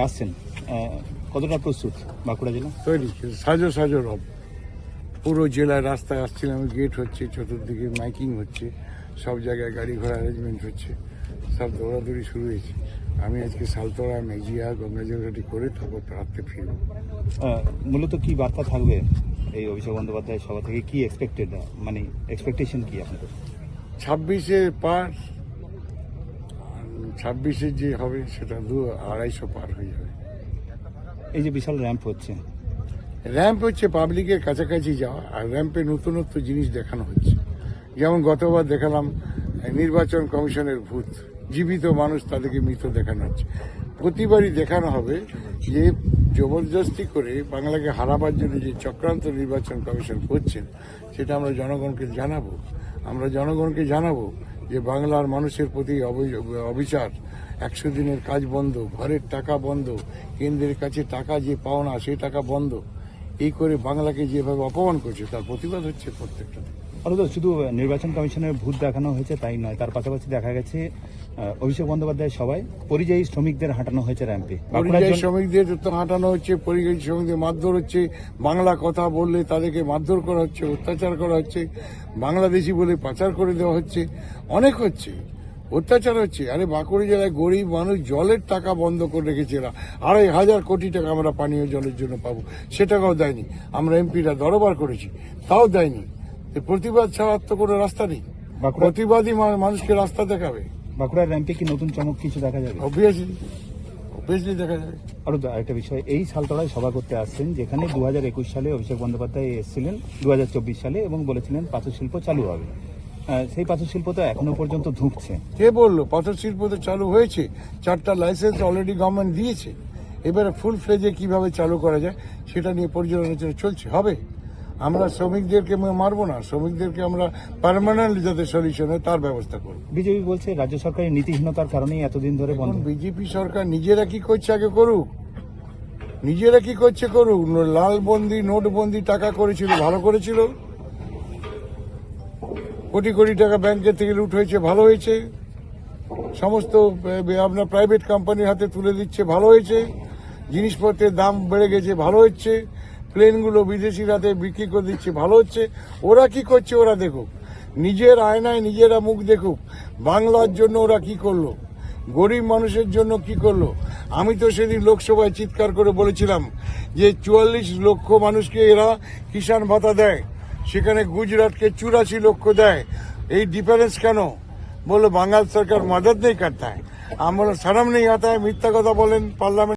আসছেন কতটা প্রস্তুত বাঁকুড়া জেলা? তৈরি সাজো সাজো রব। পুরো জেলায় রাস্তায় আসছিলাম, গেট হচ্ছে, চতুর্দিকে মাইকিং হচ্ছে, সব জায়গায় গাড়ি ঘোড়া অ্যারেঞ্জমেন্ট হচ্ছে, সব দৌড়াদৌড়ি শুরু হয়েছে। আমি আজকে সালতোড়া, মেজিয়া, গঙ্গাজলঘাটি করে তারপর রাত্রে ফিরব। মূলত কি বার্তা থাকবে এই অভিষেক বন্দ্যোপাধ্যায় সভা থেকে? কি এক্সপেক্টেড, মানে এক্সপেকটেশন কি আপনাদের? 26-এ পার, 26-এ যে হবে সেটা 200-250 পার হয়ে যাবে। এই যে বিশাল র্যাম্প হচ্ছে, র্যাম্প হচ্ছে পাবলিকের কাছাকাছি যাওয়া, আর র্যাম্পে নতুনত্ব জিনিস দেখানো হচ্ছে। যেমন গতবার দেখালাম নির্বাচন কমিশনের ভূত, জীবিত মানুষ, তাদেরকে মৃত দেখানো হচ্ছে। প্রতিবারই দেখানো হবে যে জবরদস্তি করে বাংলাকে হারাবার জন্য যে চক্রান্ত নির্বাচন কমিশন করছেন, সেটা আমরা জনগণকে জানাবো যে বাংলার মানুষের প্রতি অবিচার, 100 দিনের কাজ বন্ধ, ঘরের টাকা বন্ধ, কেন্দ্রের কাছে টাকা যে পাওনা সেই টাকা বন্ধ, এই করে বাংলাকে যেভাবে অপমান করছে তার প্রতিবাদ হচ্ছে প্রত্যেকটা। শুধু নির্বাচন কমিশনের ভূত দেখানো হয়েছে তাই নয়, তার পাশাপাশি দেখা গেছে অভিষেক বন্দ্যোপাধ্যায় সবাই পরিযায়ী শ্রমিকদের হাঁটানো হয়েছে র্যাম্পে। পরিযায়ী শ্রমিকদের তো হাঁটানো হচ্ছে, পরিযায়ী শ্রমিকদের মারধর হচ্ছে, বাংলা কথা বললে তাদেরকে মারধর করা হচ্ছে, অত্যাচার করা হচ্ছে, বাংলাদেশি বলে পাচার করে দেওয়া হচ্ছে, অনেক হচ্ছে, অত্যাচার হচ্ছে। আরে বাঁকুড়া জেলায় গরিব মানুষ জলের টাকা বন্ধ করে রেখেছে এরা। 2,500 কোটি টাকা আমরা পানীয় জলের জন্য পাবো, সে টাকাও দেয়নি। আমরা এমপিরা দরবার করেছি, তাও দেয়নি। প্রতিবাদ ছাড়া তো কোনো রাস্তা নেই। প্রতিবাদী মানুষকে রাস্তা দেখাবে। বাঁকুড়ার র্যাম্পে কি নতুন চমক কিছু দেখা যাবে? অবভিয়াসলি দেখা যাবে। আরো একটা বিষয়, এই সালতলায় সভা করতে আসছেন, যেখানে 2021 সালে অভিষেক বন্দ্যোপাধ্যায় এসেছিলেন 2024 সালে এবং বলেছিলেন পাথর শিল্প চালু হবে। সেই পাথর শিল্প তো এখনো পর্যন্ত ধুঁকছে। কে বললো? পাথর শিল্প তো চালু হয়েছে, 4টা লাইসেন্স অলরেডি গভর্নমেন্ট দিয়েছে। এবারে ফুল ফ্লেজে কিভাবে চালু করা যায় সেটা নিয়ে পর্যালোচনা চলছে। হবে, আমরা শ্রমিকদেরকে মারবো না, শ্রমিকদেরকে আমরা পার্মানেন্ট যাতে সলিউশন হয় তার ব্যবস্থা করব। বিজেপি বলছে রাজ্য সরকারের নীতিহীনতার কারণেই এতদিন ধরে বন্ধ। বিজেপি সরকার নিজেরা কি করছে আগে করুক, নিজেরা কি করছে করুক। লালবন্দি, নোটবন্দি টাকা করেছিল, ভালো করেছিল। কোটি কোটি টাকা ব্যাংকের থেকে লুট হয়েছে, ভালো হয়েছে। সমস্ত আপনার প্রাইভেট কোম্পানির হাতে তুলে দিচ্ছে, ভালো হয়েছে। জিনিসপত্রের দাম বেড়ে গেছে, ভালো হচ্ছে। প্লেনগুলো বিদেশির হাতে বিক্রি করে দিচ্ছে, ভালো হচ্ছে। ওরা কি করছে ওরা দেখুক, নিজের আয়নায় নিজেরা মুখ দেখুক। বাংলার জন্য ওরা কি করলো, গরিব মানুষের জন্য কি করলো। আমি তো সেদিন লোকসভায় চিৎকার করে বলেছিলাম যে 44 লক্ষ মানুষকে এরা কিষাণ ভাতা দেয়, সেখানে গুজরাটকে 84 লক্ষ দেয়। এই ডিফারেন্স কেন? বললো বাঙাল সরকার মদদ নেই করতা है। আমরা শরম নেই আতা है, মিথ্যা কথা বলেন পার্লামেন্ট।